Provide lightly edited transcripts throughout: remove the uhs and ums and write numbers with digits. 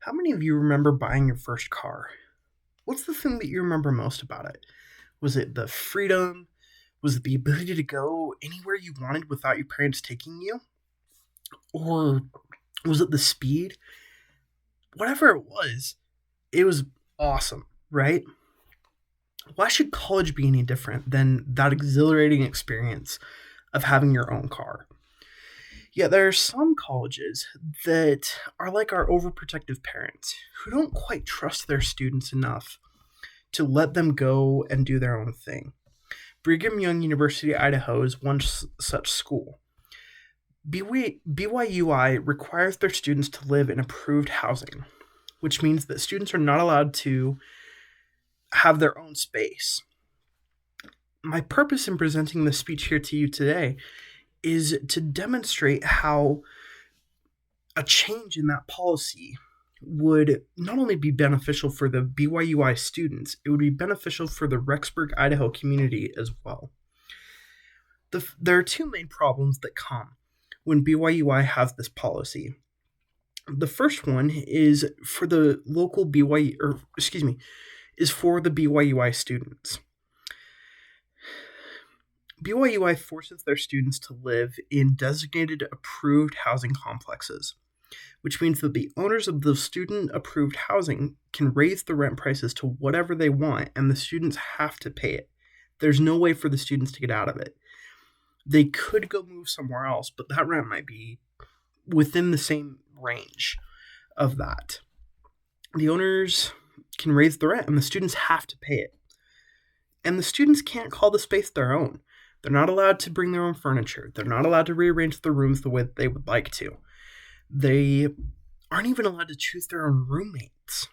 How many of you remember buying your first car? What's the thing that you remember most about it? Was it the freedom? Was it the ability to go anywhere you wanted without your parents taking you? Or was it the speed? Whatever it was awesome, right? Why should college be any different than that exhilarating experience of having your own car? Yet there are some colleges that are like our overprotective parents who don't quite trust their students enough to let them go and do their own thing. Brigham Young University, Idaho is one such school. BYU-I requires their students to live in approved housing, which means that students are not allowed to have their own space. My purpose in presenting this speech here to you today is to demonstrate how a change in that policy would not only be beneficial for the BYU-I students, it would be beneficial for the Rexburg, Idaho community as well. There are two main problems that come when BYU-I has this policy. The first one is for the local is for the BYU-I students. BYU-I forces their students to live in designated approved housing complexes, which means that the owners of the student-approved housing can raise the rent prices to whatever they want, and the students have to pay it. There's no way for the students to get out of it. They could go move somewhere else, but that rent might be within the same range of that. The owners can raise the rent, and the students have to pay it. And the students can't call the space their own. They're not allowed to bring their own furniture. They're not allowed to rearrange the rooms the way that they would like to. They aren't even allowed to choose their own roommates.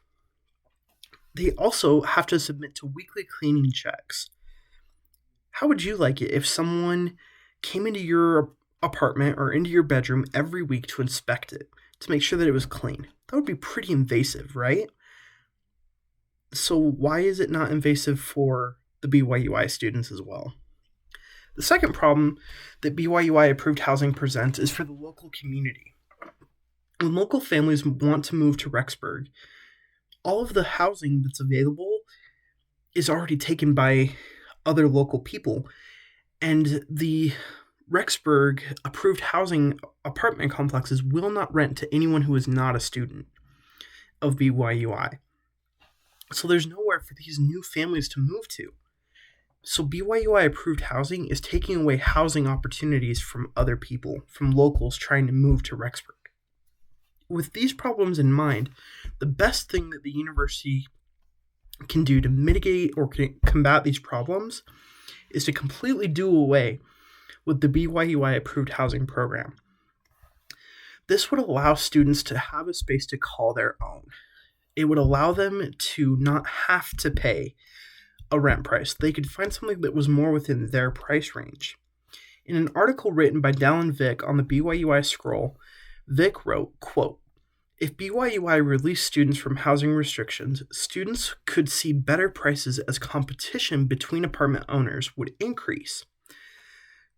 They also have to submit to weekly cleaning checks. How would you like it if someone came into your apartment or into your bedroom every week to inspect it, to make sure that it was clean? That would be pretty invasive, right? So why is it not invasive for the BYU-I students as well? The second problem that BYU-I approved housing presents is for the local community. When local families want to move to Rexburg, all of the housing that's available is already taken by other local people, and the Rexburg approved housing apartment complexes will not rent to anyone who is not a student of BYU-I. So there's nowhere for these new families to move to. So BYU-I approved housing is taking away housing opportunities from other people, from locals trying to move to Rexburg. With these problems in mind, the best thing that the university can do to mitigate or combat these problems is to completely do away with the BYU-I approved housing program. This would allow students to have a space to call their own. It would allow them to not have to pay a rent price. They could find something that was more within their price range. In an article written by Dallin Vick on the BYU-I Scroll, Vick wrote, quote, "If BYU-I released students from housing restrictions, students could see better prices as competition between apartment owners would increase.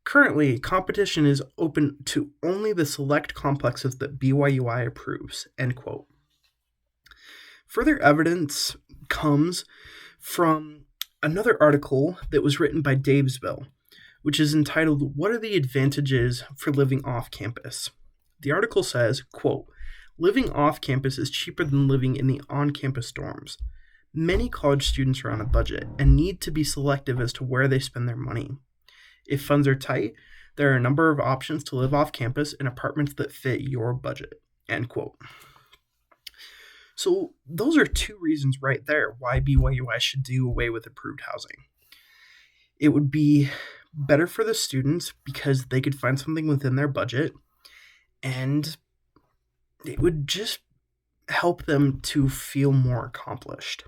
Currently, competition is open to only the select complexes that BYU-I approves," end quote. Further evidence comes from another article that was written by Davesville, which is entitled, "What are the advantages for living off campus?" The article says, quote, "Living off campus is cheaper than living in the on-campus dorms. Many college students are on a budget and need to be selective as to where they spend their money. If funds are tight, there are a number of options to live off campus in apartments that fit your budget," end quote. So those are two reasons right there why BYU-I should do away with approved housing. It would be better for the students because they could find something within their budget, and it would just help them to feel more accomplished.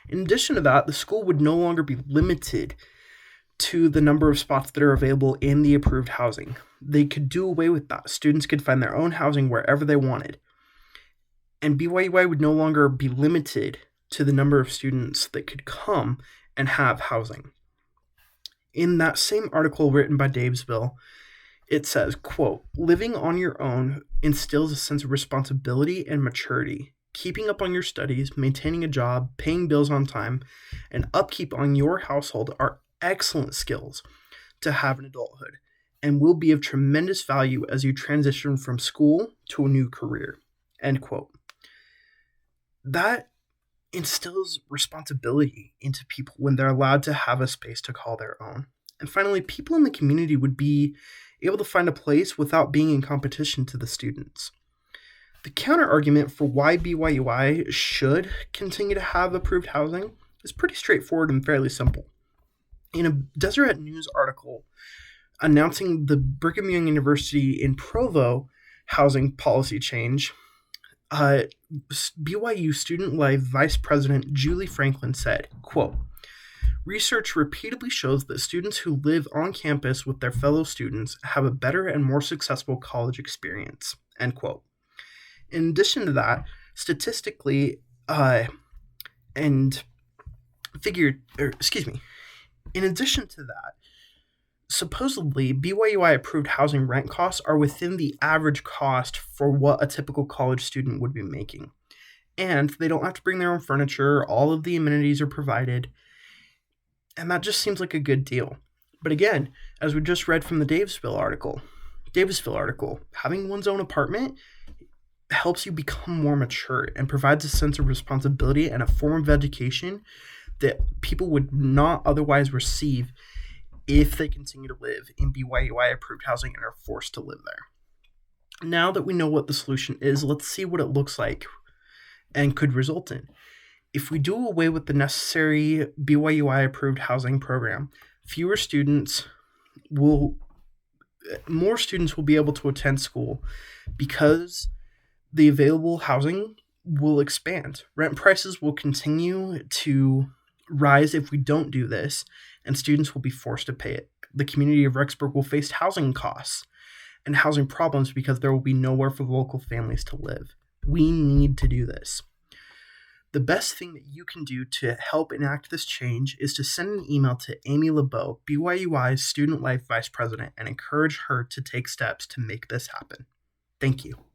In addition to that, the school would no longer be limited to the number of spots that are available in the approved housing. They could do away with that. Students could find their own housing wherever they wanted. And BYU-I would no longer be limited to the number of students that could come and have housing. In that same article written by Davesville, it says, quote, "Living on your own instills a sense of responsibility and maturity, keeping up on your studies, maintaining a job, paying bills on time, and upkeep on your household are excellent skills to have in adulthood and will be of tremendous value as you transition from school to a new career. End quote. That instills responsibility into people when they're allowed to have a space to call their own. And finally, people in the community would be able to find a place without being in competition to the students. The counter argument for why BYU-I should continue to have approved housing is pretty straightforward and fairly simple. In a Deseret News article announcing the Brigham Young University in Provo housing policy change, BYU Student Life Vice President Julie Franklin said, quote, "Research repeatedly shows that students who live on campus with their fellow students have a better and more successful college experience," end quote. In addition to that, statistically, in addition to that, supposedly BYU-I approved housing rent costs are within the average cost for what a typical college student would be making. And they don't have to bring their own furniture, all of the amenities are provided, and that just seems like a good deal. But again, as we just read from the Davisville article, having one's own apartment helps you become more mature and provides a sense of responsibility and a form of education that people would not otherwise receive if they continue to live in BYU-I approved housing and are forced to live there. Now that we know what the solution is, let's see what it looks like and could result in. If we do away with the necessary BYU-I approved housing program, more students will be able to attend school because the available housing will expand. Rent prices will continue to rise if we don't do this, and students will be forced to pay it. The community of Rexburg will face housing costs and housing problems because there will be nowhere for local families to live. We need to do this. The best thing that you can do to help enact this change is to send an email to Amy LeBeau, BYU-I's Student Life Vice President, and encourage her to take steps to make this happen. Thank you.